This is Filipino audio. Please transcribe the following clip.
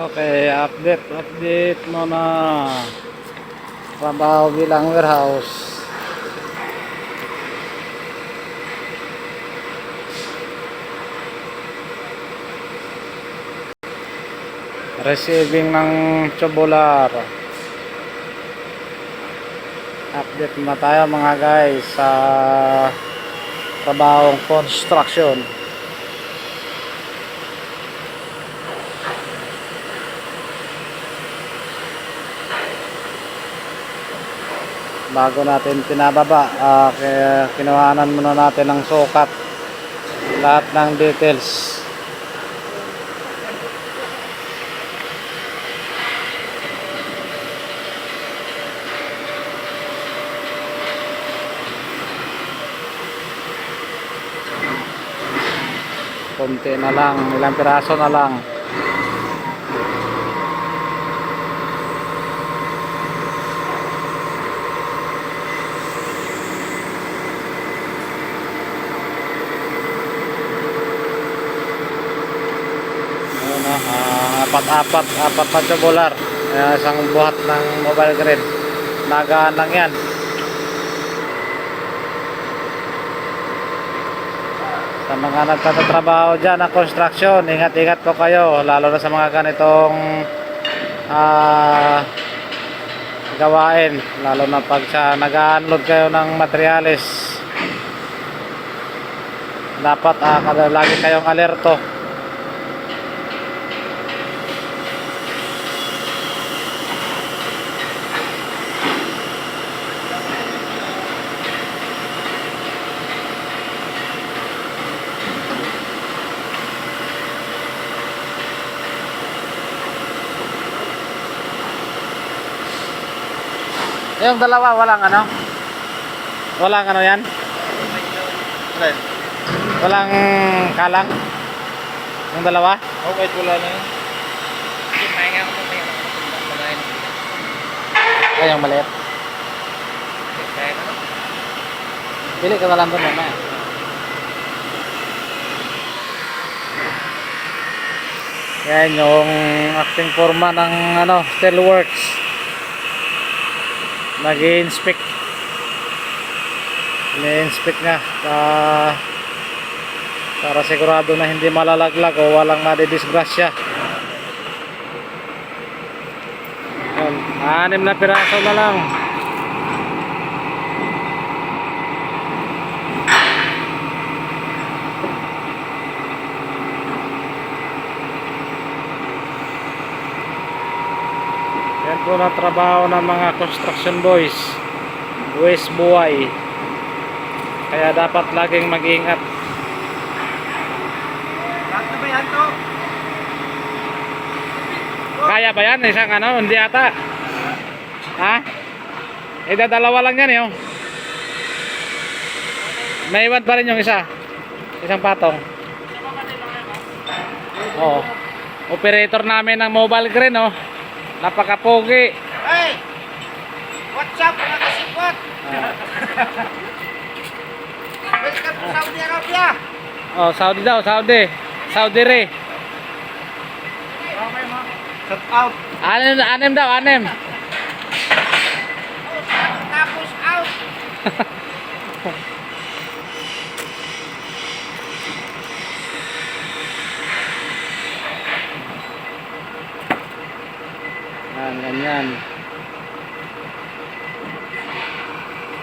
Okay, update muna. Trabaho bilang warehouse. Receiving ng tubular. Update muna tayo mga guys sa trabahong construction. Bago natin pinababa, kaya kinuhanan muna natin ng sukat, lahat ng details. Konti na lang, ilang piraso na lang. Apat na tubular, isang buhat ng mobile crane. Nagaan lang yan. Sa mga nagtatrabaho dyan ng construction, ingat-ingat po kayo, lalo na sa mga ganitong gawain, lalo na pag nag-unload kayo ng materials. Dapat lagi kayong alerto. Yung dalawa walang ano? Walang ano yan? Walang kalang? Yung dalawa? Oh, wait, wala na yun. Ay, yung maliit. Pili ka na lang doon mamaya. Yan yung acting forma ng Steelworks. Nag-i-inspect. Ini-inspect nga para sigurado na hindi malalaglag o walang madidisgrasya. Yan, 6 na piraso na lang. Yan po na trabaho ng mga construction boys, West Buhay. Kaya dapat laging mag-iingat. Lahat na ba yan to? Kaya ba yan? Isang hindi ata. Ha? Dalawa lang yan eh. May iwan pa rin yung isa. Isang patong. Oo. Operator namin ng mobile crane napakapogi. Hey! What's up mga kasipot? Welcome to Saudi Arabia. Saudi daw, Saudi re. Shut out. Anim daw. Tapos out. Ganyan.